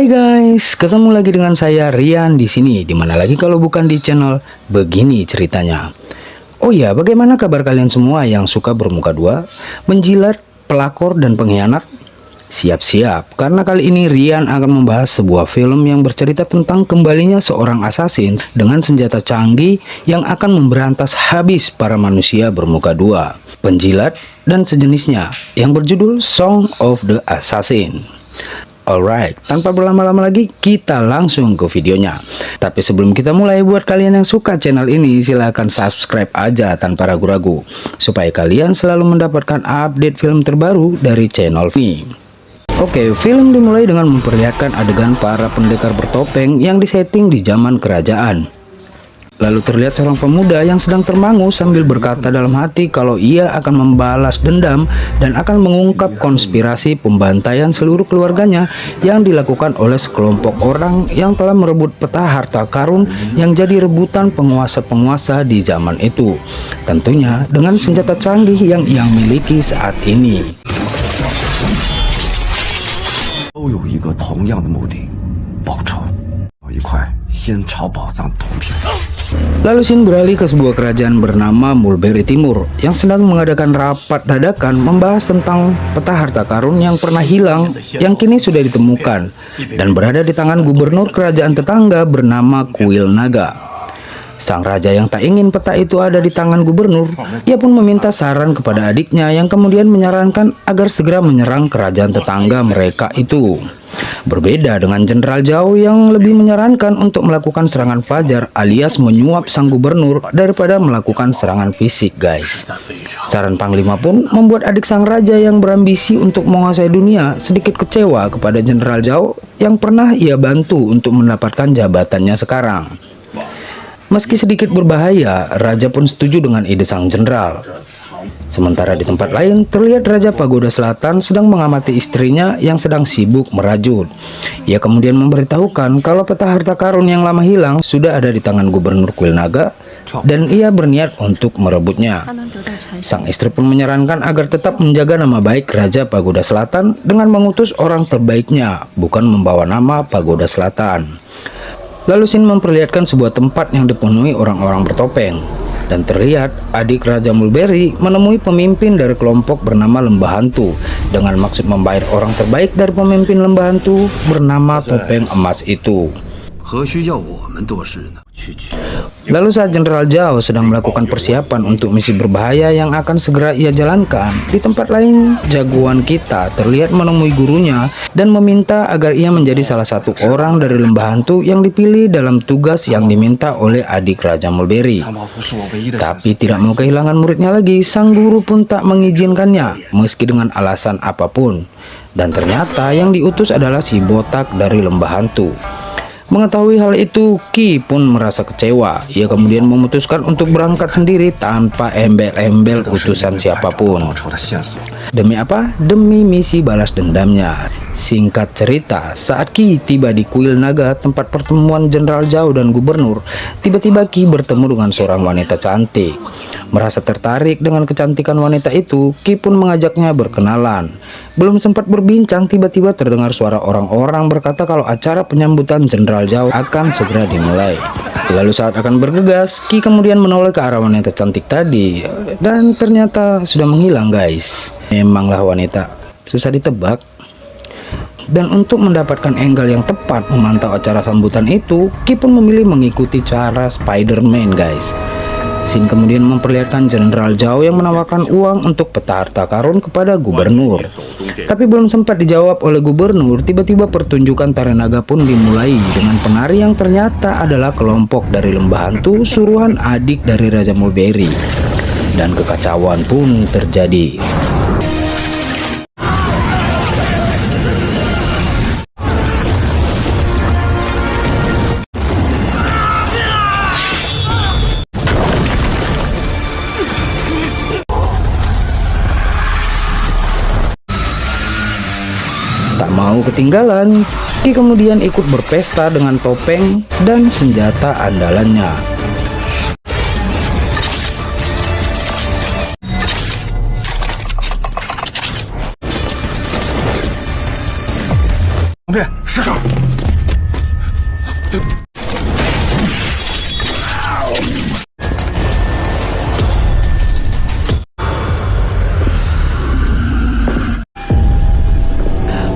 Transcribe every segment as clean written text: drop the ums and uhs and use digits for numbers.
Hai guys, ketemu lagi dengan saya Rian di sini. Dimana lagi kalau bukan di channel Begini Ceritanya. Oh ya, bagaimana kabar kalian semua yang suka bermuka dua, menjilat, pelakor, dan pengkhianat? Siap-siap, karena kali ini Rian akan membahas sebuah film yang bercerita tentang kembalinya seorang assassin dengan senjata canggih yang akan memberantas habis para manusia bermuka dua, penjilat, dan sejenisnya, yang berjudul Song of the Assassin. Alright, tanpa berlama-lama lagi kita langsung ke videonya. Tapi sebelum kita mulai, buat kalian yang suka channel ini silahkan subscribe aja tanpa ragu-ragu, supaya kalian selalu mendapatkan update film terbaru dari channel ini. Oke, film dimulai dengan memperlihatkan adegan para pendekar bertopeng yang disetting di zaman kerajaan. Lalu terlihat seorang pemuda yang sedang termangu sambil berkata dalam hati kalau ia akan membalas dendam dan akan mengungkap konspirasi pembantaian seluruh keluarganya yang dilakukan oleh sekelompok orang yang telah merebut peta harta karun yang jadi rebutan penguasa-penguasa di zaman itu. Tentunya dengan senjata canggih yang ia miliki saat ini. Lalu Shin beralih ke sebuah kerajaan bernama Mulberry Timur yang sedang mengadakan rapat dadakan membahas tentang peta harta karun yang pernah hilang yang kini sudah ditemukan dan berada di tangan gubernur kerajaan tetangga bernama Kuil Naga. Sang raja yang tak ingin peta itu ada di tangan gubernur, ia pun meminta saran kepada adiknya yang kemudian menyarankan agar segera menyerang kerajaan tetangga mereka itu. Berbeda dengan Jenderal Zhao yang lebih menyarankan untuk melakukan serangan fajar alias menyuap sang gubernur daripada melakukan serangan fisik, guys. Saran Panglima pun membuat adik sang raja yang berambisi untuk menguasai dunia sedikit kecewa kepada Jenderal Zhao yang pernah ia bantu untuk mendapatkan jabatannya sekarang. Meski sedikit berbahaya, raja pun setuju dengan ide sang jenderal. Sementara di tempat lain, terlihat Raja Pagoda Selatan sedang mengamati istrinya yang sedang sibuk merajut. Ia kemudian memberitahukan kalau peta harta karun yang lama hilang sudah ada di tangan gubernur Kuil Naga dan ia berniat untuk merebutnya. Sang istri pun menyarankan agar tetap menjaga nama baik Raja Pagoda Selatan dengan mengutus orang terbaiknya, bukan membawa nama Pagoda Selatan. Lalu Shin memperlihatkan sebuah tempat yang dipenuhi orang-orang bertopeng. Dan terlihat adik Raja Mulberry menemui pemimpin dari kelompok bernama Lembah Hantu dengan maksud membayar orang terbaik dari pemimpin Lembah Hantu bernama Topeng Emas itu. Lalu saat Jenderal Zhao sedang melakukan persiapan untuk misi berbahaya yang akan segera ia jalankan, di tempat lain jagoan kita terlihat menemui gurunya dan meminta agar ia menjadi salah satu orang dari Lembah Hantu yang dipilih dalam tugas yang diminta oleh adik Raja Mulberry. Tapi tidak mau kehilangan muridnya lagi, sang guru pun tak mengizinkannya meski dengan alasan apapun. Dan ternyata yang diutus adalah si botak dari Lembah Hantu. Mengetahui hal itu, Ki pun merasa kecewa. Ia kemudian memutuskan untuk berangkat sendiri tanpa embel-embel utusan siapapun. Demi apa? Demi misi balas dendamnya. Singkat cerita, saat Ki tiba di Kuil Naga, tempat pertemuan Jenderal Zhao dan Gubernur, tiba-tiba Ki bertemu dengan seorang wanita cantik. Merasa tertarik dengan kecantikan wanita itu, Ki pun mengajaknya berkenalan. Belum sempat berbincang, tiba-tiba terdengar suara orang-orang berkata kalau acara penyambutan Jenderal Zhao akan segera dimulai. Lalu saat akan bergegas, Ki kemudian menoleh ke arah wanita cantik tadi dan ternyata sudah menghilang, guys. Memanglah wanita susah ditebak. Dan untuk mendapatkan angle yang tepat memantau acara sambutan itu, Ki pun memilih mengikuti cara Spider-Man, guys. Shin kemudian memperlihatkan Jenderal Zhao yang menawarkan uang untuk peta harta karun kepada gubernur. Tapi belum sempat dijawab oleh gubernur, tiba-tiba pertunjukan tari naga pun dimulai dengan penari yang ternyata adalah kelompok dari Lembah Hantu suruhan adik dari Raja Mulberry. Dan kekacauan pun terjadi. Tak mau ketinggalan, Ki kemudian ikut berpesta dengan topeng dan senjata andalannya. 对，是。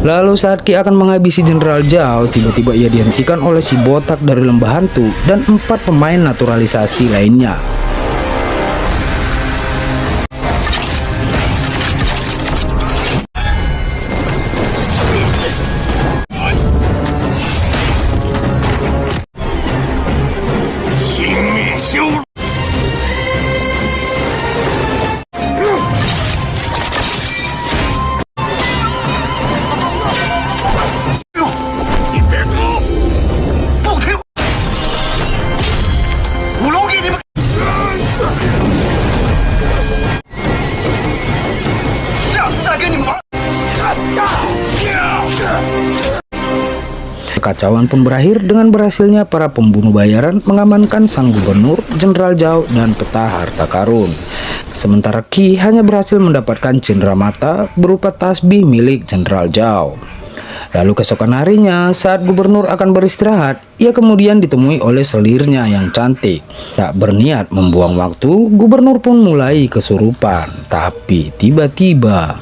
Lalu saat Ki akan menghabisi Jenderal Zhao, tiba-tiba ia dihentikan oleh si botak dari lembah hantu dan 4 pemain naturalisasi lainnya. Kekacauan pun berakhir dengan berhasilnya para pembunuh bayaran mengamankan sang gubernur, Jenderal Zhao, dan peta harta karun. Sementara Qi hanya berhasil mendapatkan cindera mata berupa tasbih milik Jenderal Zhao. Lalu keesokan harinya, saat gubernur akan beristirahat, ia kemudian ditemui oleh selirnya yang cantik. Tak berniat membuang waktu, gubernur pun mulai kesurupan. Tapi tiba-tiba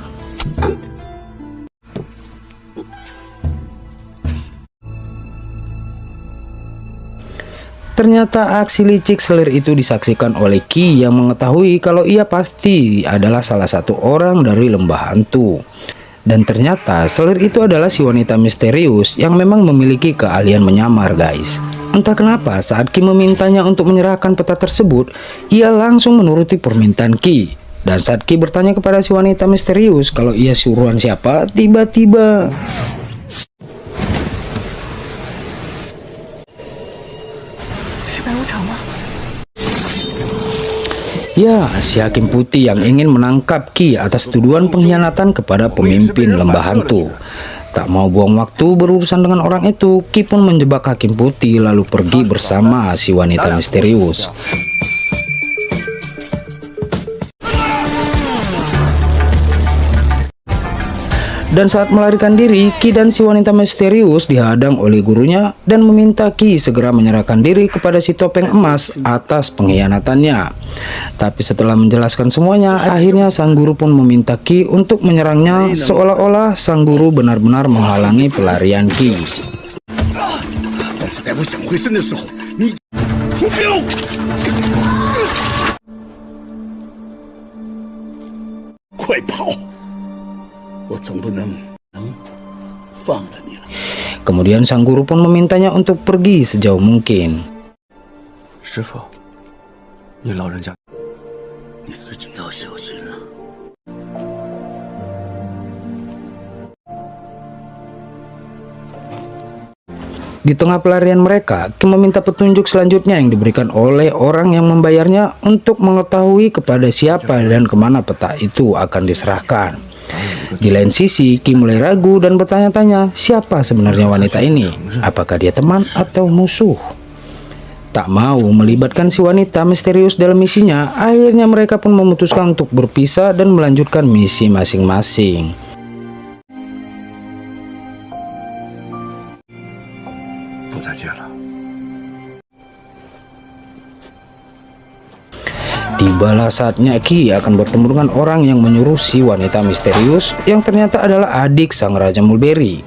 ternyata aksi licik selir itu disaksikan oleh Qi yang mengetahui kalau ia pasti adalah salah satu orang dari lembah hantu. Dan ternyata selir itu adalah si wanita misterius yang memang memiliki keahlian menyamar, guys. Entah kenapa saat Qi memintanya untuk menyerahkan peta tersebut, ia langsung menuruti permintaan Qi. Dan saat Qi bertanya kepada si wanita misterius kalau ia suruhan siapa, tiba-tiba ya, si Hakim Putih yang ingin menangkap Qi atas tuduhan pengkhianatan kepada pemimpin lembah hantu. Tak mau buang waktu berurusan dengan orang itu, Qi pun menjebak Hakim Putih lalu pergi bersama si wanita misterius. Dan saat melarikan diri, Qi dan si wanita misterius dihadang oleh gurunya dan meminta Qi segera menyerahkan diri kepada si topeng emas atas pengkhianatannya. Tapi setelah menjelaskan semuanya, akhirnya sang guru pun meminta Qi untuk menyerangnya, seolah-olah sang guru benar-benar menghalangi pelarian Qi. Kemudian sang guru pun memintanya untuk pergi sejauh mungkin. Di tengah pelarian mereka, Qi meminta petunjuk selanjutnya yang diberikan oleh orang yang membayarnya untuk mengetahui kepada siapa dan kemana peta itu akan diserahkan. Di lain sisi, Qi mulai ragu dan bertanya-tanya siapa sebenarnya wanita ini, apakah dia teman atau musuh. Tak mau melibatkan si wanita misterius dalam misinya, akhirnya mereka pun memutuskan untuk berpisah dan melanjutkan misi masing-masing. Tibalah saatnya Qi akan bertemu dengan orang yang menyuruh si wanita misterius yang ternyata adalah adik sang Raja Mulberry.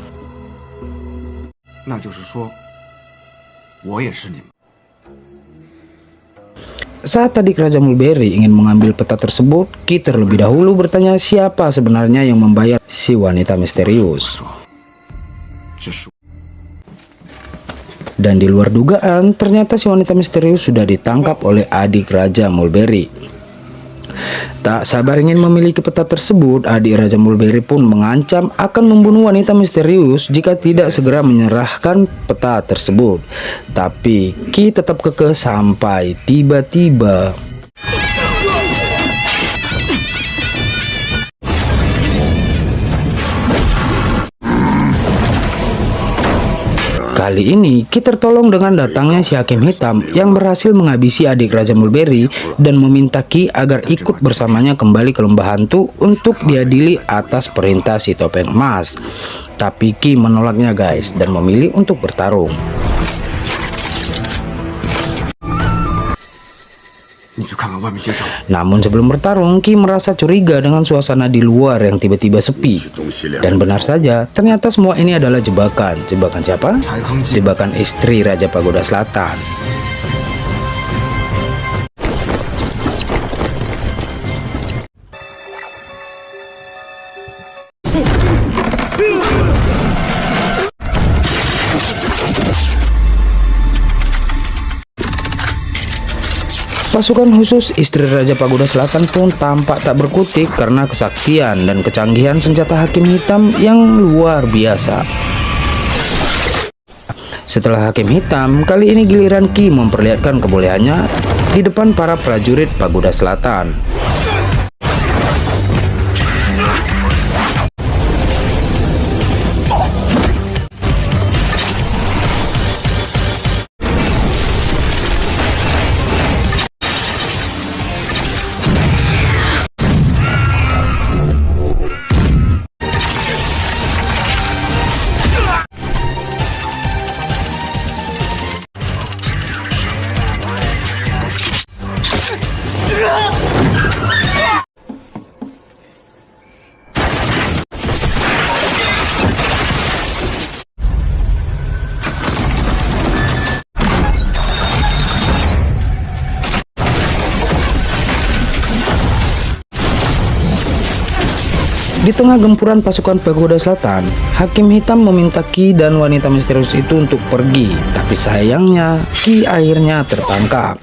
Saat adik Raja Mulberry ingin mengambil peta tersebut, Qi terlebih dahulu bertanya siapa sebenarnya yang membayar si wanita misterius. Dan di luar dugaan, ternyata si wanita misterius sudah ditangkap oleh adik Raja Mulberry. Tak sabar ingin memiliki peta tersebut, adik Raja Mulberry pun mengancam akan membunuh wanita misterius jika tidak segera menyerahkan peta tersebut. Tapi Qi tetap kekeh sampai tiba-tiba kali ini Qi tertolong dengan datangnya si Hakim Hitam yang berhasil menghabisi adik Raja Mulberry dan meminta Qi agar ikut bersamanya kembali ke lembah hantu untuk diadili atas perintah si topeng emas. Tapi Qi menolaknya guys dan memilih untuk bertarung. Namun sebelum bertarung, Qi merasa curiga dengan suasana di luar yang tiba-tiba sepi. Dan benar saja, ternyata semua ini adalah jebakan. Jebakan siapa? Jebakan istri Raja Pagoda Selatan. Pasukan khusus istri Raja Pagoda Selatan pun tampak tak berkutik karena kesaktian dan kecanggihan senjata Hakim Hitam yang luar biasa. Setelah Hakim Hitam, kali ini giliran Qi memperlihatkan kebolehannya di depan para prajurit Pagoda Selatan. Di tengah gempuran pasukan Pagoda Selatan, Hakim Hitam meminta Qi dan wanita misterius itu untuk pergi, tapi sayangnya Qi akhirnya tertangkap.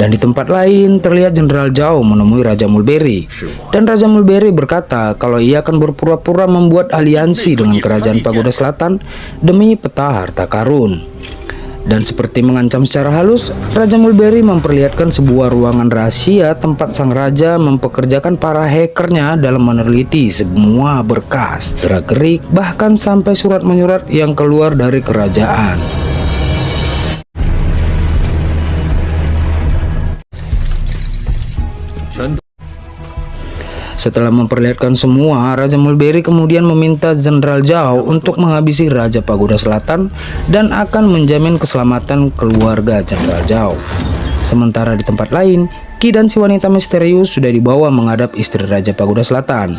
Dan di tempat lain terlihat Jenderal Zhao menemui Raja Mulberry. Dan Raja Mulberry berkata kalau ia akan berpura-pura membuat aliansi dengan kerajaan Pagoda Selatan demi peta harta karun. Dan seperti mengancam secara halus, Raja Mulberry memperlihatkan sebuah ruangan rahasia tempat sang raja mempekerjakan para hackernya dalam meneliti semua berkas, gerak-gerik, bahkan sampai surat menyurat yang keluar dari kerajaan. Setelah memperlihatkan semua, Raja Mulberry kemudian meminta Jenderal Zhao untuk menghabisi Raja Pagoda Selatan dan akan menjamin keselamatan keluarga Jenderal Zhao. Sementara di tempat lain, Qi dan si wanita misterius sudah dibawa menghadap istri Raja Pagoda Selatan.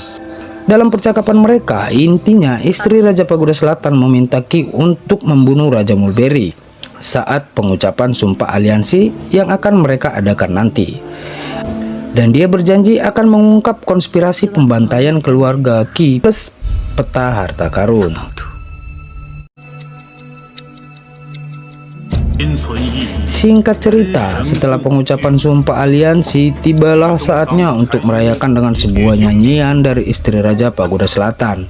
Dalam percakapan mereka, intinya istri Raja Pagoda Selatan meminta Qi untuk membunuh Raja Mulberry saat pengucapan sumpah aliansi yang akan mereka adakan nanti. Dan dia berjanji akan mengungkap konspirasi pembantaian keluarga Qi plus peta harta karun. Singkat cerita, setelah pengucapan sumpah aliansi, tibalah saatnya untuk merayakan dengan sebuah nyanyian dari istri Raja Pagoda Selatan.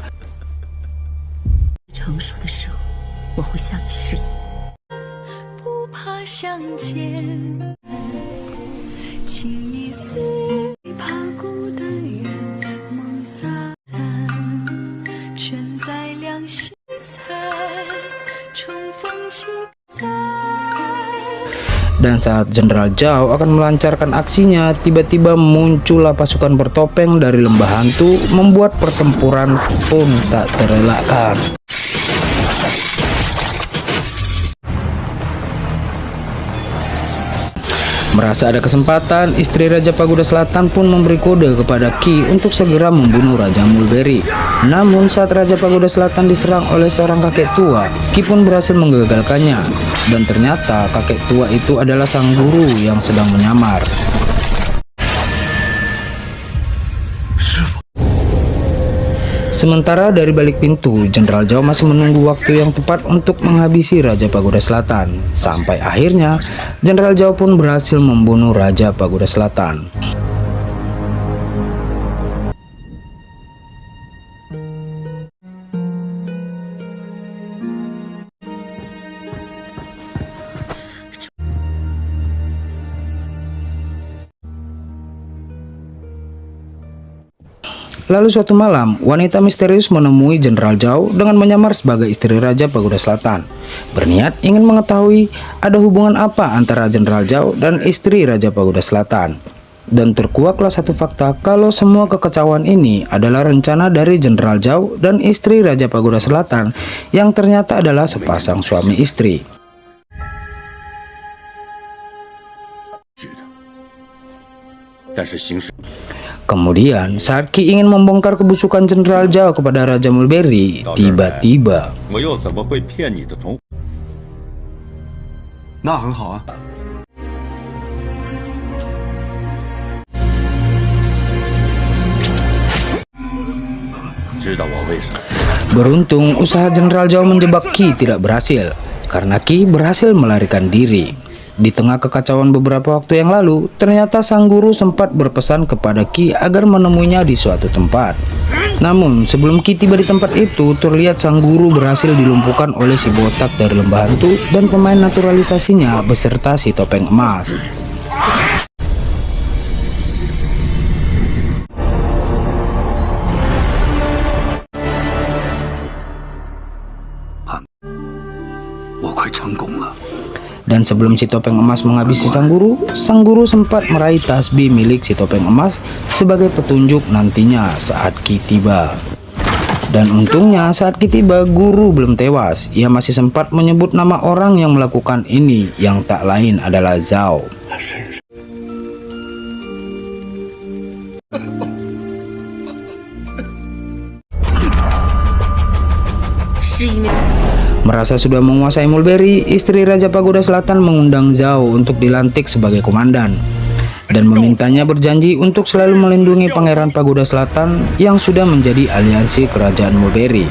Dan saat Jenderal Zhao akan melancarkan aksinya, tiba-tiba muncullah pasukan bertopeng dari lembah hantu, membuat pertempuran pun tak terelakkan. Merasa ada kesempatan, istri Raja Pagoda Selatan pun memberi kode kepada Qi untuk segera membunuh Raja Mulberry. Namun saat Raja Pagoda Selatan diserang oleh seorang kakek tua, Qi pun berhasil menggagalkannya. Dan ternyata kakek tua itu adalah sang guru yang sedang menyamar. Sementara dari balik pintu, Jenderal Zhao masih menunggu waktu yang tepat untuk menghabisi Raja Pagoda Selatan. Sampai akhirnya, Jenderal Zhao pun berhasil membunuh Raja Pagoda Selatan. Lalu suatu malam, wanita misterius menemui Jenderal Zhao dengan menyamar sebagai istri Raja Pagoda Selatan. Berniat ingin mengetahui ada hubungan apa antara Jenderal Zhao dan istri Raja Pagoda Selatan. Dan terkuaklah satu fakta kalau semua kekacauan ini adalah rencana dari Jenderal Zhao dan istri Raja Pagoda Selatan yang ternyata adalah sepasang suami istri. Kemudian, saat Qi ingin membongkar kebusukan Jenderal Zhao kepada Raja Mulberry, tiba-tiba beruntung usaha Jenderal Zhao menjebak Qi tidak berhasil, karena Qi berhasil melarikan diri. Di tengah kekacauan beberapa waktu yang lalu, ternyata sang guru sempat berpesan kepada Qi agar menemuinya di suatu tempat. Namun, sebelum Qi tiba di tempat itu, terlihat sang guru berhasil dilumpuhkan oleh si botak dari lembah hantu dan pemain naturalisasinya beserta si topeng emas. Dan sebelum si topeng emas menghabisi sang guru sempat meraih tasbih milik si topeng emas sebagai petunjuk nantinya saat Qi tiba. Dan untungnya saat Qi tiba, guru belum tewas. Ia masih sempat menyebut nama orang yang melakukan ini, yang tak lain adalah Zhao. Merasa sudah menguasai Mulberry, istri Raja Pagoda Selatan mengundang Zhao untuk dilantik sebagai komandan dan memintanya berjanji untuk selalu melindungi Pangeran Pagoda Selatan yang sudah menjadi aliansi kerajaan Mulberry.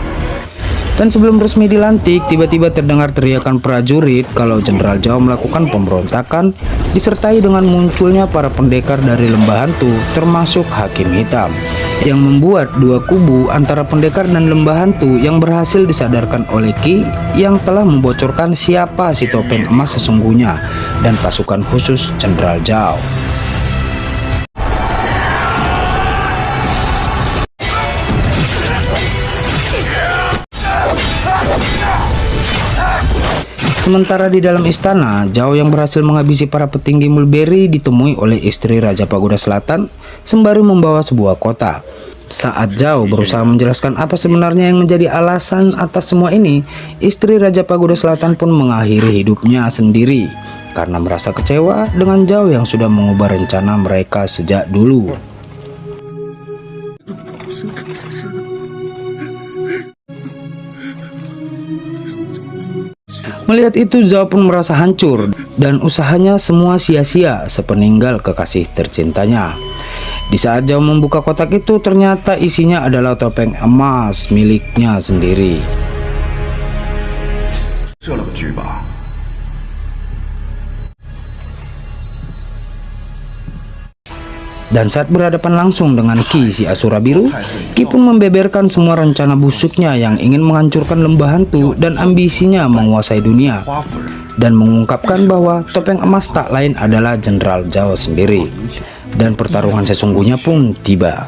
Dan sebelum resmi dilantik, tiba-tiba terdengar teriakan prajurit kalau Jenderal Zhao melakukan pemberontakan, disertai dengan munculnya para pendekar dari lembah hantu termasuk Hakim Hitam, yang membuat dua kubu antara pendekar dan lembah hantu yang berhasil disadarkan oleh Qi yang telah membocorkan siapa si topeng emas sesungguhnya dan pasukan khusus Jenderal Zhao. Sementara di dalam istana, Zhao yang berhasil menghabisi para petinggi Mulberry ditemui oleh istri Raja Pagoda Selatan sembari membawa sebuah kotak. Saat Zhao berusaha menjelaskan apa sebenarnya yang menjadi alasan atas semua ini, istri Raja Pagoda Selatan pun mengakhiri hidupnya sendiri karena merasa kecewa dengan Zhao yang sudah mengubah rencana mereka sejak dulu. Melihat itu, Zhao pun merasa hancur dan usahanya semua sia-sia sepeninggal kekasih tercintanya. Di saat Zhao membuka kotak itu, ternyata isinya adalah topeng emas miliknya sendiri. Dan saat berhadapan langsung dengan Qi si Asura Biru, Qi pun membeberkan semua rencana busuknya yang ingin menghancurkan lembah hantu dan ambisinya menguasai dunia, dan mengungkapkan bahwa topeng emas tak lain adalah Jenderal Zhao sendiri. Dan pertarungan sesungguhnya pun tiba.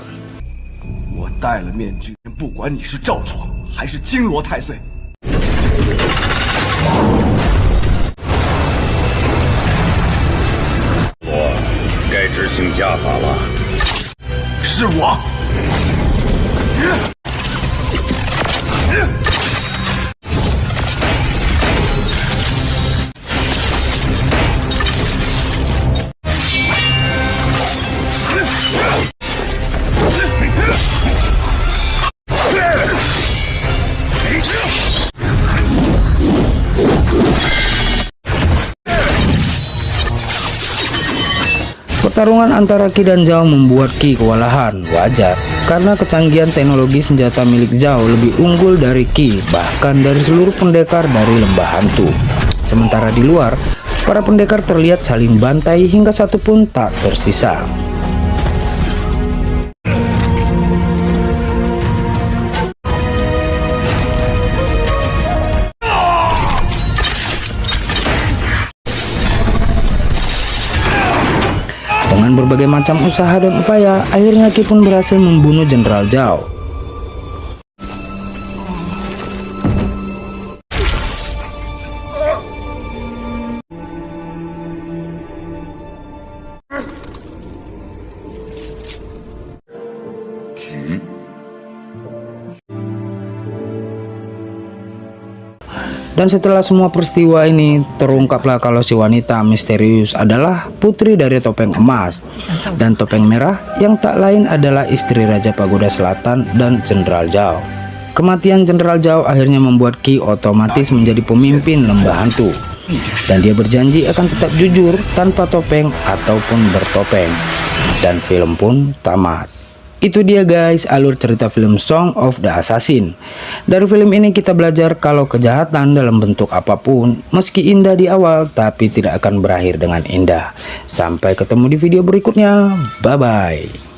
Pertarungan antara Qi dan Zhao membuat Qi kewalahan. Wajar, karena kecanggihan teknologi senjata milik Zhao lebih unggul dari Qi, bahkan dari seluruh pendekar dari lembah hantu. Sementara di luar, para pendekar terlihat saling bantai hingga satu pun tak tersisa. Dengan berbagai macam usaha dan upaya, akhirnya Ki pun berhasil membunuh Jenderal Zhao. Dan setelah semua peristiwa ini, terungkaplah kalau si wanita misterius adalah putri dari topeng emas dan topeng merah yang tak lain adalah istri Raja Pagoda Selatan dan Jenderal Zhao. Kematian Jenderal Zhao akhirnya membuat Ki otomatis menjadi pemimpin lembah hantu. Dan dia berjanji akan tetap jujur tanpa topeng ataupun bertopeng. Dan film pun tamat. Itu dia guys, alur cerita film Song of the Assassin. Dari film ini kita belajar kalau kejahatan dalam bentuk apapun, meski indah di awal, tapi tidak akan berakhir dengan indah. Sampai ketemu di video berikutnya. Bye-bye.